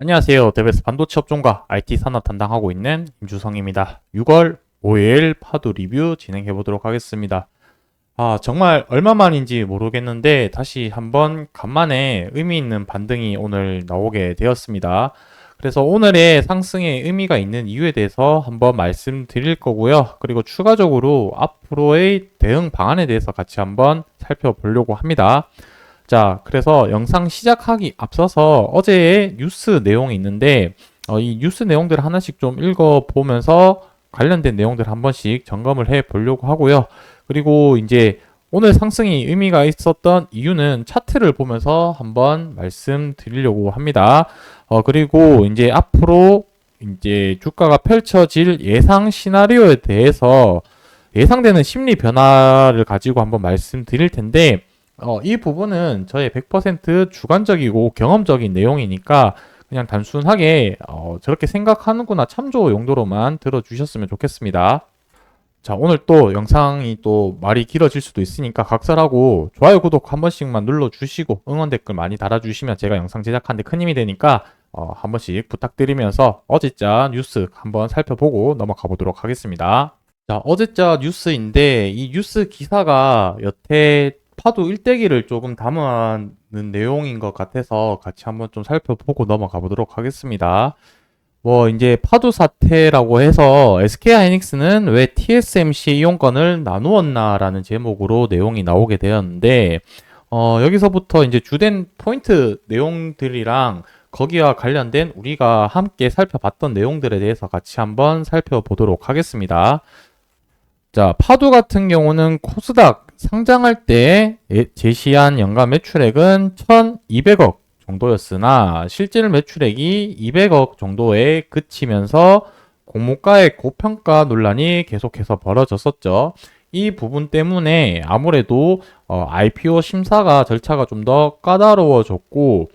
안녕하세요. 데베스 반도체 업종과 IT 산업 담당하고 있는 임주성입니다. 6월 5일 파도 리뷰 진행해 보도록 하겠습니다. 정말 얼마만인지 모르겠는데 다시 한번 간만에 의미 있는 반등이 오늘 나오게 되었습니다. 그래서 오늘의 상승에 의미가 있는 이유에 대해서 한번 말씀드릴 거고요. 그리고 추가적으로 앞으로의 대응 방안에 대해서 같이 한번 살펴보려고 합니다. 자, 그래서 영상 시작하기 앞서서 어제의 뉴스 내용이 있는데, 이 뉴스 내용들을 하나씩 좀 읽어보면서 관련된 내용들을 한 번씩 점검을 해 보려고 하고요. 그리고 이제 오늘 상승이 의미가 있었던 이유는 차트를 보면서 한번 말씀드리려고 합니다. 그리고 이제 앞으로 이제 주가가 펼쳐질 예상 시나리오에 대해서 예상되는 심리 변화를 가지고 한번 말씀드릴 텐데, 이 부분은 저의 100% 주관적이고 경험적인 내용이니까 그냥 단순하게 저렇게 생각하는구나 참조 용도로만 들어주셨으면 좋겠습니다. 자, 오늘 또 영상이 또 말이 길어질 수도 있으니까 각설하고 좋아요, 구독 한 번씩만 눌러주시고 응원 댓글 많이 달아주시면 제가 영상 제작하는데 큰 힘이 되니까 한 번씩 부탁드리면서 어제자 뉴스 한번 살펴보고 넘어가 보도록 하겠습니다. 자, 어제자 뉴스인데 이 뉴스 기사가 여태 파도 일대기를 조금 담은 내용인 것 같아서 같이 한번 좀 살펴보고 넘어가 보도록 하겠습니다. 이제 파도 사태라고 해서 SK하이닉스는 왜 TSMC 이용권을 나누었나라는 제목으로 내용이 나오게 되었는데, 여기서부터 이제 주된 포인트 내용들이랑 거기와 관련된 우리가 함께 살펴봤던 내용들에 대해서 같이 한번 살펴보도록 하겠습니다. 자, 파도 같은 경우는 코스닥 상장할 때 제시한 연간 매출액은 1,200억 정도였으나 실질 매출액이 200억 정도에 그치면서 공모가의 고평가 논란이 계속해서 벌어졌었죠. 이 부분 때문에 아무래도 IPO 심사가 절차가 좀 더 까다로워졌고,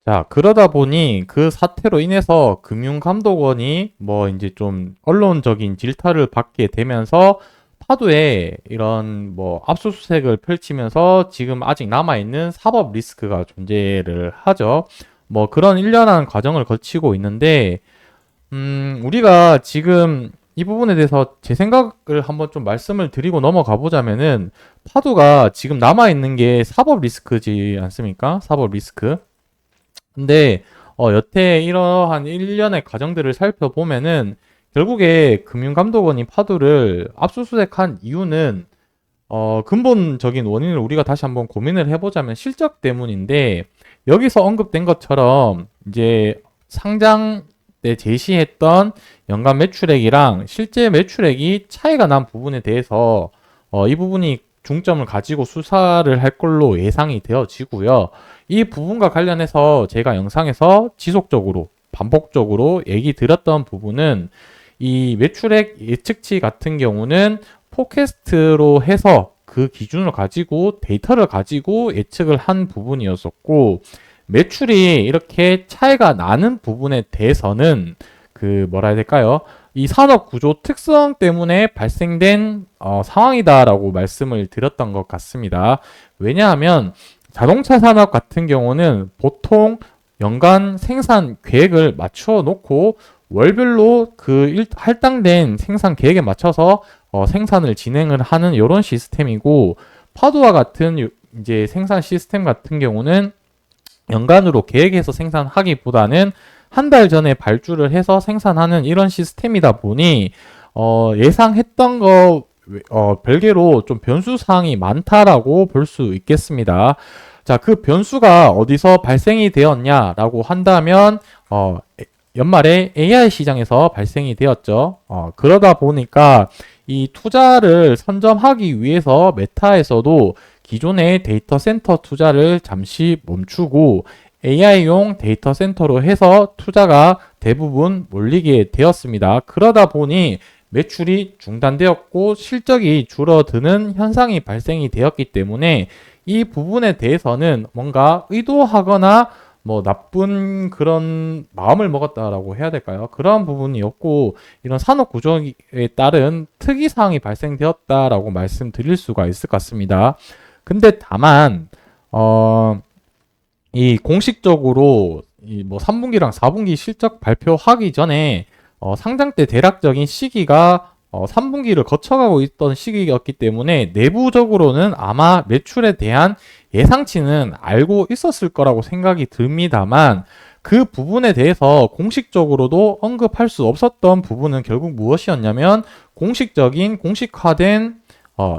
자, 그러다 보니 그 사태로 인해서 금융감독원이 이제 좀 언론적인 질타를 받게 되면서 파도에 이런 압수수색을 펼치면서 지금 아직 남아있는 사법 리스크가 존재를 하죠. 그런 일련한 과정을 거치고 있는데, 우리가 지금 이 부분에 대해서 제 생각을 한번 좀 말씀을 드리고 넘어가 보자면은 파도가 지금 남아있는 게 사법 리스크지 않습니까? 사법 리스크. 근데 여태 이러한 일련의 과정들을 살펴보면은 결국에 금융감독원이 파도를 압수수색한 이유는 근본적인 원인을 우리가 다시 한번 고민을 해보자면 실적 때문인데, 여기서 언급된 것처럼 이제 상장 때 제시했던 연간 매출액이랑 실제 매출액이 차이가 난 부분에 대해서 이 부분이 중점을 가지고 수사를 할 걸로 예상이 되어지고요. 이 부분과 관련해서 제가 영상에서 지속적으로 반복적으로 얘기 드렸던 부분은 이 매출액 예측치 같은 경우는 포캐스트로 해서 그 기준을 가지고 데이터를 가지고 예측을 한 부분이었었고, 매출이 이렇게 차이가 나는 부분에 대해서는 그 뭐라 해야 될까요? 이 산업 구조 특성 때문에 발생된 상황이다라고 말씀을 드렸던 것 같습니다. 왜냐하면 자동차 산업 같은 경우는 보통 연간 생산 계획을 맞춰 놓고 월별로 그 할당된 생산 계획에 맞춰서 생산을 진행을 하는 이런 시스템이고, 파도와 같은 이제 생산 시스템 같은 경우는 연간으로 계획해서 생산하기보다는 한 달 전에 발주를 해서 생산하는 이런 시스템이다 보니 예상했던 거 별개로 좀 변수 사항이 많다라고 볼 수 있겠습니다. 자, 그 변수가 어디서 발생이 되었냐라고 한다면 연말에 AI 시장에서 발생이 되었죠. 그러다 보니까 이 투자를 선점하기 위해서 메타에서도 기존의 데이터 센터 투자를 잠시 멈추고 AI용 데이터 센터로 해서 투자가 대부분 몰리게 되었습니다. 그러다 보니 매출이 중단되었고 실적이 줄어드는 현상이 발생이 되었기 때문에 이 부분에 대해서는 뭔가 의도하거나 나쁜 그런 마음을 먹었다라고 해야 될까요? 그러한 부분이었고, 이런 산업 구조에 따른 특이사항이 발생되었다라고 말씀드릴 수가 있을 것 같습니다. 근데 다만 이 공식적으로 이 뭐 3분기랑 4분기 실적 발표하기 전에 상장 때 대략적인 시기가 3분기를 거쳐가고 있던 시기였기 때문에 내부적으로는 아마 매출에 대한 예상치는 알고 있었을 거라고 생각이 듭니다만 그 부분에 대해서 공식적으로도 언급할 수 없었던 부분은 결국 무엇이었냐면 공식화된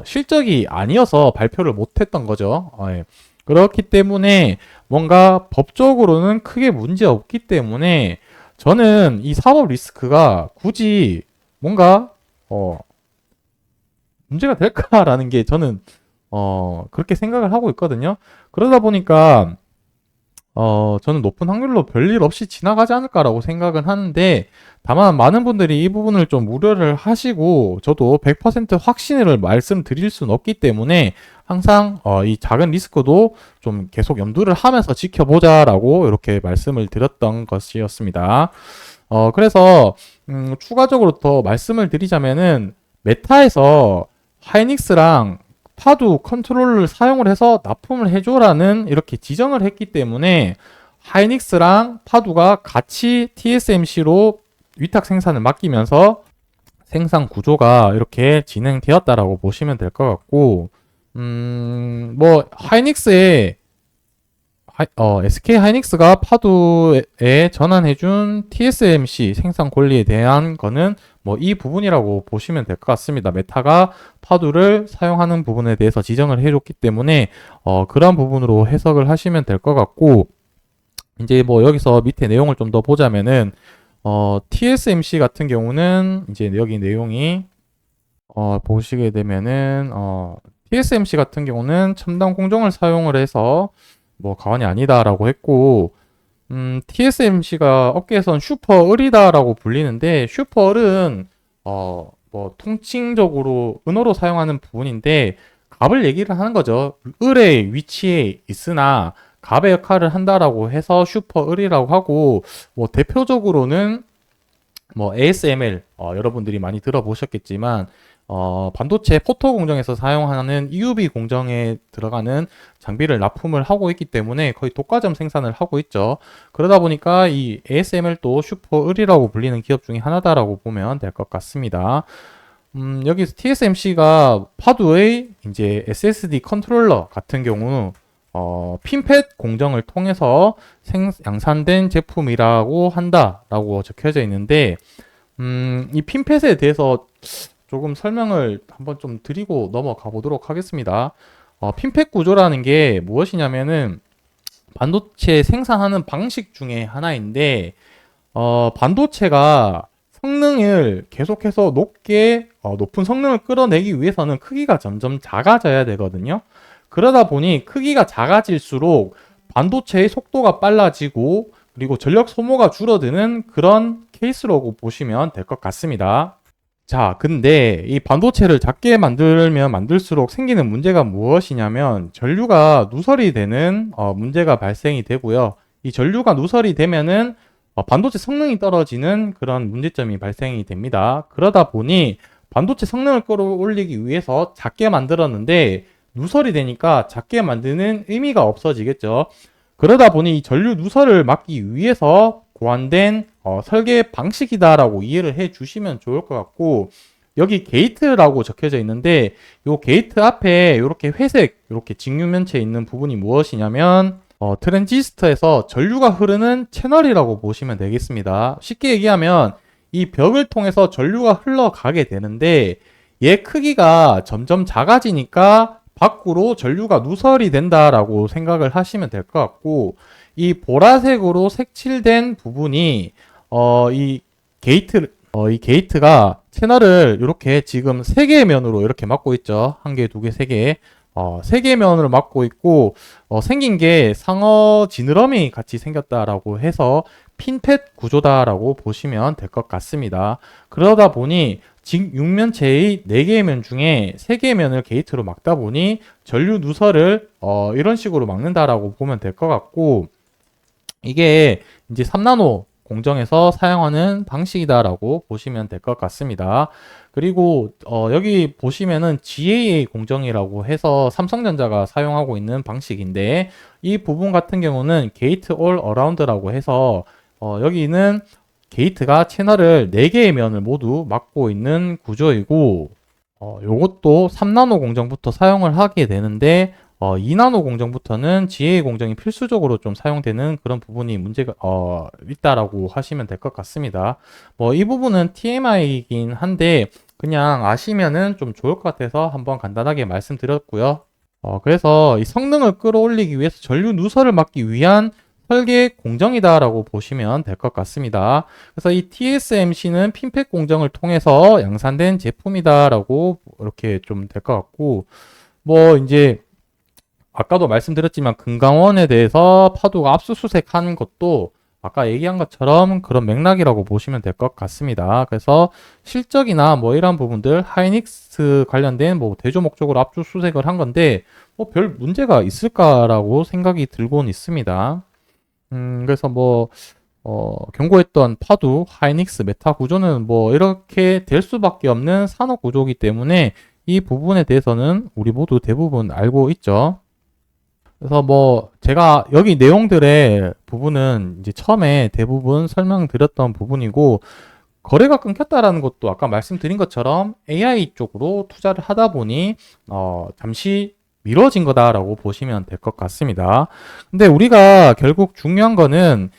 실적이 아니어서 발표를 못했던 거죠. 예. 그렇기 때문에 뭔가 법적으로는 크게 문제 없기 때문에 저는 이 사법 리스크가 굳이 뭔가 문제가 될까라는 게 저는 그렇게 생각을 하고 있거든요. 그러다 보니까 저는 높은 확률로 별일 없이 지나가지 않을까라고 생각은 하는데, 다만 많은 분들이 이 부분을 좀 우려를 하시고, 저도 100% 확신을 말씀드릴 수는 없기 때문에, 항상 이 작은 리스크도 좀 계속 염두를 하면서 지켜보자라고 이렇게 말씀을 드렸던 것이었습니다. 그래서, 추가적으로 더 말씀을 드리자면은, 메타에서 하이닉스랑 파두 컨트롤러를 사용을 해서 납품을 해줘라는 이렇게 지정을 했기 때문에 하이닉스랑 파두가 같이 TSMC로 위탁 생산을 맡기면서 생산 구조가 이렇게 진행되었다라고 보시면 될 것 같고, 뭐 하이닉스의 SK 하이닉스가 파두에 전환해준 TSMC 생산 권리에 대한 거는 뭐 이 부분이라고 보시면 될 것 같습니다. 메타가 파두를 사용하는 부분에 대해서 지정을 해줬기 때문에 그런 부분으로 해석을 하시면 될 것 같고, 이제 뭐 여기서 밑에 내용을 좀 더 보자면은 TSMC 같은 경우는 이제 여기 내용이 보시게 되면은 TSMC 같은 경우는 첨단 공정을 사용을 해서 뭐 가관이 아니다라고 했고, TSMC가 업계에선 슈퍼을이다라고 불리는데, 슈퍼을은 뭐 통칭적으로 은어로 사용하는 부분인데 갑을 얘기를 하는 거죠. 을의 위치에 있으나 갑의 역할을 한다라고 해서 슈퍼을이라고 하고, 뭐 대표적으로는 뭐 ASML 여러분들이 많이 들어보셨겠지만 반도체 포토 공정에서 사용하는 EUV 공정에 들어가는 장비를 납품을 하고 있기 때문에 거의 독과점 생산을 하고 있죠. 그러다 보니까 이 ASML도 슈퍼을이라고 불리는 기업 중에 하나다라고 보면 될 것 같습니다. 여기서 TSMC가 파두의 이제 SSD 컨트롤러 같은 경우 핀팻 공정을 통해서 양산된 제품이라고 한다라고 적혀져 있는데, 이 핀팻에 대해서 조금 설명을 한번 좀 드리고 넘어가 보도록 하겠습니다. 핀팻 구조라는 게 무엇이냐면은 반도체 생산하는 방식 중에 하나인데, 반도체가 성능을 계속해서 높은 성능을 끌어내기 위해서는 크기가 점점 작아져야 되거든요. 그러다 보니 크기가 작아질수록 반도체의 속도가 빨라지고 그리고 전력 소모가 줄어드는 그런 케이스라고 보시면 될 것 같습니다. 자, 근데 이 반도체를 작게 만들면 만들수록 생기는 문제가 무엇이냐면 전류가 누설이 되는 문제가 발생이 되고요. 이 전류가 누설이 되면은 반도체 성능이 떨어지는 그런 문제점이 발생이 됩니다. 그러다 보니 반도체 성능을 끌어올리기 위해서 작게 만들었는데 누설이 되니까 작게 만드는 의미가 없어지겠죠. 그러다 보니 이 전류 누설을 막기 위해서 고안된 설계 방식이다라고 이해를 해 주시면 좋을 것 같고, 여기 게이트라고 적혀져 있는데 이 게이트 앞에 이렇게 회색 이렇게 직류면체에 있는 부분이 무엇이냐면 트랜지스터에서 전류가 흐르는 채널이라고 보시면 되겠습니다. 쉽게 얘기하면 이 벽을 통해서 전류가 흘러가게 되는데 얘 크기가 점점 작아지니까 밖으로 전류가 누설이 된다라고 생각을 하시면 될 것 같고, 이 보라색으로 색칠된 부분이 이 게이트가 채널을 이렇게 지금 세 개의 면으로 이렇게 막고 있죠. 한 개, 두 개, 세 개. 세 개의 면으로 막고 있고 생긴 게 상어 지느러미 같이 생겼다라고 해서 핀팻 구조다라고 보시면 될 것 같습니다. 그러다 보니 직육면체의 4개의 면 중에 3개의 면을 게이트로 막다 보니 전류 누설을 이런 식으로 막는다라고 보면 될 것 같고, 이게 이제 3나노 공정에서 사용하는 방식이다라고 보시면 될 것 같습니다. 그리고 여기 보시면은 GAA 공정이라고 해서 삼성전자가 사용하고 있는 방식인데 이 부분 같은 경우는 게이트 올 어라운드라고 해서 여기는 게이트가 채널을 4개의 면을 모두 막고 있는 구조이고 요것도 3나노 공정부터 사용을 하게 되는데 2나노 공정부터는 GA 공정이 필수적으로 좀 사용되는 그런 부분이 문제가 있다라고 하시면 될 것 같습니다. 뭐 이 부분은 TMI이긴 한데 그냥 아시면은 좀 좋을 것 같아서 한번 간단하게 말씀드렸고요. 그래서 이 성능을 끌어올리기 위해서 전류 누설을 막기 위한 설계 공정이다라고 보시면 될 것 같습니다. 그래서 이 TSMC는 핀팩 공정을 통해서 양산된 제품이다라고 이렇게 좀 될 것 같고, 뭐 이제 아까도 말씀드렸지만 금강원에 대해서 파도가 압수수색한 것도 아까 얘기한 것처럼 그런 맥락이라고 보시면 될 것 같습니다. 그래서 실적이나 뭐 이런 부분들 하이닉스 관련된 뭐 대조 목적으로 압수수색을 한 건데 뭐 별 문제가 있을까라고 생각이 들곤 있습니다. 그래서 뭐 경고했던 파두, 하이닉스, 메타 구조는 뭐 이렇게 될 수밖에 없는 산업 구조이기 때문에 이 부분에 대해서는 우리 모두 대부분 알고 있죠. 그래서 뭐 제가 여기 내용들의 부분은 이제 처음에 대부분 설명드렸던 부분이고 거래가 끊겼다라는 것도 아까 말씀드린 것처럼 AI 쪽으로 투자를 하다 보니 잠시 미뤄진 거다라고 보시면 될 것 같습니다. 근데 우리가 결국 중요한 거는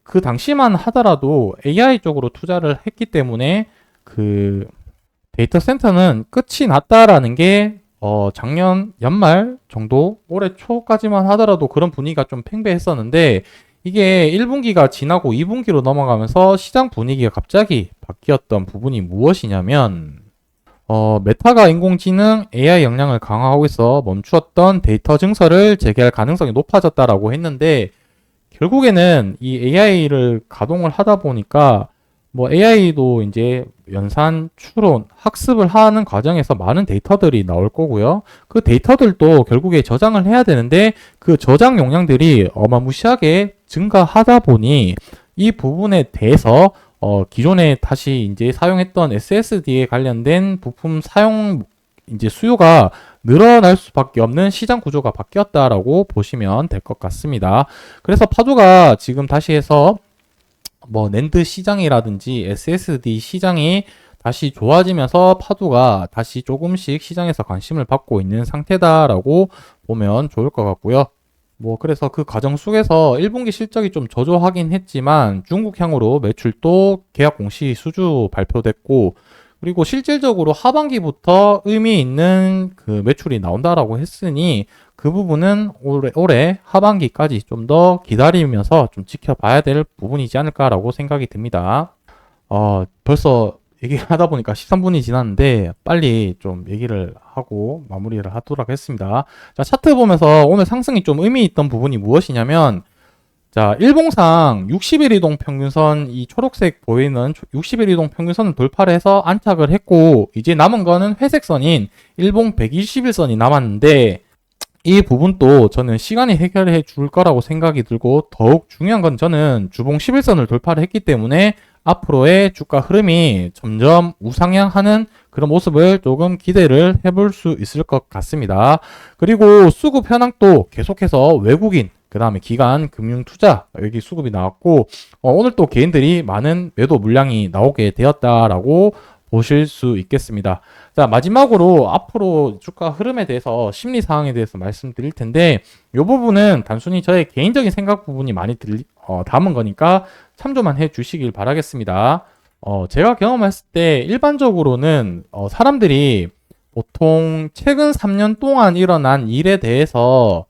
그 당시만 하더라도 AI 쪽으로 투자를 했기 때문에 그 데이터 센터는 끝이 났다라는 게 작년 연말 정도 올해 초까지만 하더라도 그런 분위기가 좀 팽배했었는데 이게 1분기가 지나고 2분기로 넘어가면서 시장 분위기가 갑자기 바뀌었던 부분이 무엇이냐면 메타가 인공지능 AI 역량을 강화하고 있어 멈추었던 데이터 증설을 재개할 가능성이 높아졌다라고 했는데 결국에는 이 AI를 가동을 하다 보니까 뭐 AI도 이제 연산, 추론, 학습을 하는 과정에서 많은 데이터들이 나올 거고요. 그 데이터들도 결국에 저장을 해야 되는데 그 저장 용량들이 어마무시하게 증가하다 보니 이 부분에 대해서 기존에 다시 이제 사용했던 SSD에 관련된 부품 사용 이제 수요가 늘어날 수밖에 없는 시장 구조가 바뀌었다라고 보시면 될 것 같습니다. 그래서 파도가 지금 다시 해서 뭐 낸드 시장이라든지 SSD 시장이 다시 좋아지면서 파도가 다시 조금씩 시장에서 관심을 받고 있는 상태다라고 보면 좋을 것 같고요. 뭐 그래서 그 과정 속에서 1분기 실적이 좀 저조하긴 했지만 중국향으로 매출도 계약 공시 수주 발표됐고 그리고 실질적으로 하반기부터 의미 있는 그 매출이 나온다라고 했으니 그 부분은 올해 하반기까지 좀 더 기다리면서 좀 지켜봐야 될 부분이지 않을까라고 생각이 듭니다. 벌써 얘기하다 보니까 13분이 지났는데 빨리 좀 얘기를 하고 마무리를 하도록 하겠습니다. 자, 차트 보면서 오늘 상승이 좀 의미 있던 부분이 무엇이냐면 자, 일봉상 60일 이동 평균선 이 초록색 보이는 60일 이동 평균선을 돌파를 해서 안착을 했고 이제 남은 거는 회색선인 일봉 120일선이 남았는데 이 부분도 저는 시간이 해결해 줄 거라고 생각이 들고 더욱 중요한 건 저는 주봉 11선을 돌파를 했기 때문에 앞으로의 주가 흐름이 점점 우상향하는 그런 모습을 조금 기대를 해볼 수 있을 것 같습니다. 그리고 수급 현황도 계속해서 외국인 그 다음에 기관, 금융투자 여기 수급이 나왔고 오늘 또 개인들이 많은 매도 물량이 나오게 되었다라고 보실 수 있겠습니다. 자, 마지막으로 앞으로 주가 흐름에 대해서 심리 상황에 대해서 말씀드릴 텐데 이 부분은 단순히 저의 개인적인 생각 부분이 많이 담은 거니까 참조만 해 주시길 바라겠습니다. 제가 경험했을 때 일반적으로는 사람들이 보통 최근 3년 동안 일어난 일에 대해서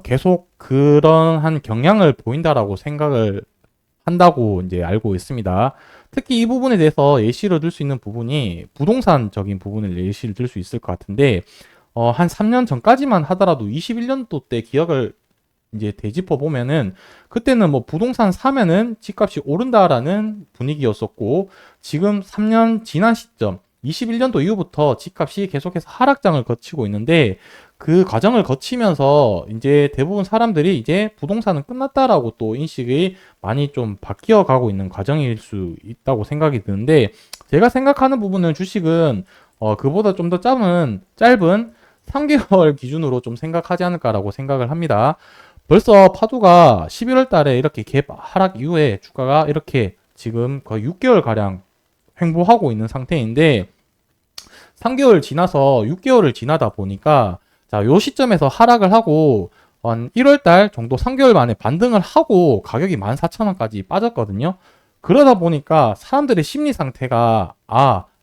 계속 그러한 경향을 보인다라고 생각을 한다고 이제 알고 있습니다. 특히 이 부분에 대해서 예시를 들 수 있는 부분이 부동산적인 부분을 예시를 들 수 있을 것 같은데 한 3년 전까지만 하더라도 21년도 때 기억을 이제 되짚어 보면은 그때는 뭐 부동산 사면은 집값이 오른다라는 분위기였었고 지금 3년 지난 시점 21년도 이후부터 집값이 계속해서 하락장을 거치고 있는데 그 과정을 거치면서 이제 대부분 사람들이 이제 부동산은 끝났다라고 또 인식이 많이 좀 바뀌어 가고 있는 과정일 수 있다고 생각이 드는데, 제가 생각하는 부분은 주식은 그보다 좀 더 짧은 3개월 기준으로 좀 생각하지 않을까라고 생각을 합니다. 벌써 파도가 11월 달에 이렇게 갭 하락 이후에 주가가 이렇게 지금 거의 6개월 가량 횡보하고 있는 상태인데, 3개월 지나서 6개월을 지나다 보니까 자, 요 시점에서 하락을 하고 한 1월 달 정도 3개월 만에 반등을 하고 가격이 14,000원까지 빠졌거든요. 그러다 보니까 사람들의 심리 상태가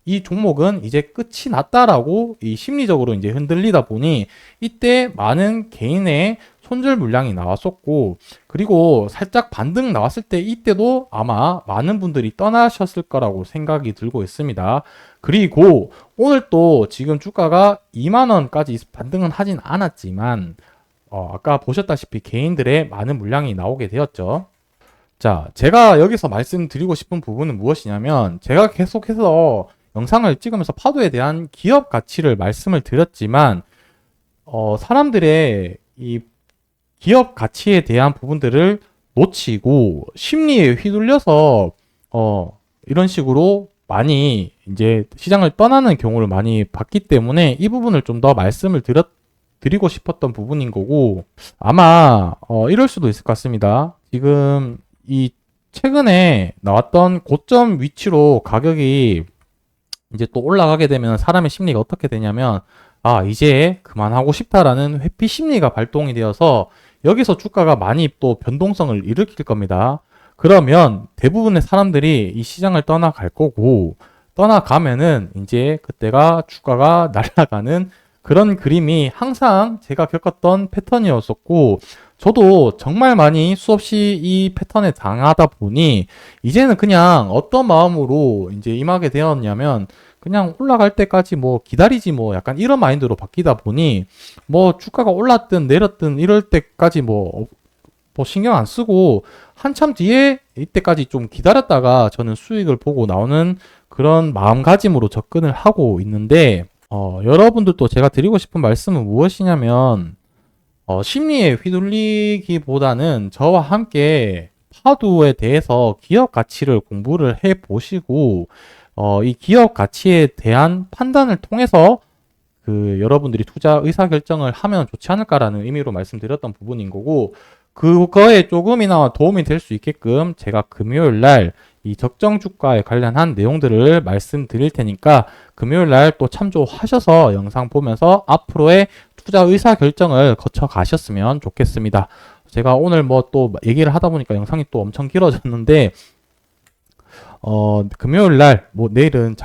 이 종목은 이제 끝이 났다라고 이 심리적으로 이제 흔들리다 보니 이때 많은 개인의 손절 물량이 나왔었고, 그리고 살짝 반등 나왔을 때 이때도 아마 많은 분들이 떠나셨을 거라고 생각이 들고 있습니다. 그리고 오늘 또 지금 주가가 2만원까지 반등은 하진 않았지만 아까 보셨다시피 개인들의 많은 물량이 나오게 되었죠. 자, 제가 여기서 말씀드리고 싶은 부분은 무엇이냐면, 제가 계속해서 영상을 찍으면서 파도에 대한 기업 가치를 말씀을 드렸지만 사람들의 이 기업 가치에 대한 부분들을 놓치고 심리에 휘둘려서 이런 식으로 많이 이제 시장을 떠나는 경우를 많이 봤기 때문에 이 부분을 좀 더 말씀을 드리고 싶었던 부분인 거고, 아마 이럴 수도 있을 것 같습니다. 지금 이 최근에 나왔던 고점 위치로 가격이 이제 또 올라가게 되면 사람의 심리가 어떻게 되냐면, 이제 그만하고 싶다라는 회피 심리가 발동이 되어서 여기서 주가가 많이 또 변동성을 일으킬 겁니다. 그러면 대부분의 사람들이 이 시장을 떠나갈 거고, 떠나가면은 이제 그때가 주가가 날아가는 그런 그림이 항상 제가 겪었던 패턴이었었고, 저도 정말 많이 수없이 이 패턴에 당하다 보니 이제는 그냥 어떤 마음으로 이제 임하게 되었냐면, 그냥 올라갈 때까지 뭐 기다리지 뭐 약간 이런 마인드로 바뀌다 보니 뭐 주가가 올랐든 내렸든 이럴 때까지 뭐 신경 안 쓰고 한참 뒤에 이때까지 좀 기다렸다가 저는 수익을 보고 나오는 그런 마음가짐으로 접근을 하고 있는데, 여러분들도 제가 드리고 싶은 말씀은 무엇이냐면, 심리에 휘둘리기보다는 저와 함께 파도에 대해서 기업 가치를 공부를 해 보시고 이 기업 가치에 대한 판단을 통해서 여러분들이 투자 의사 결정을 하면 좋지 않을까라는 의미로 말씀드렸던 부분인 거고, 그거에 조금이나마 도움이 될 수 있게끔 제가 금요일 날 이 적정 주가에 관련한 내용들을 말씀드릴 테니까 금요일 날 또 참조하셔서 영상 보면서 앞으로의 투자 의사 결정을 거쳐 가셨으면 좋겠습니다. 제가 오늘 뭐 또 얘기를 하다 보니까 영상이 또 엄청 길어졌는데, 금요일 날, 뭐 내일은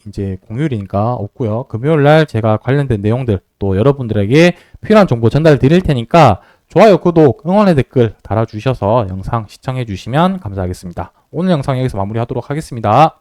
이제 공휴일이니까 없고요. 금요일 날 제가 관련된 내용들 또 여러분들에게 필요한 정보 전달 드릴 테니까 좋아요, 구독, 응원의 댓글 달아주셔서 영상 시청해 주시면 감사하겠습니다. 오늘 영상 여기서 마무리하도록 하겠습니다.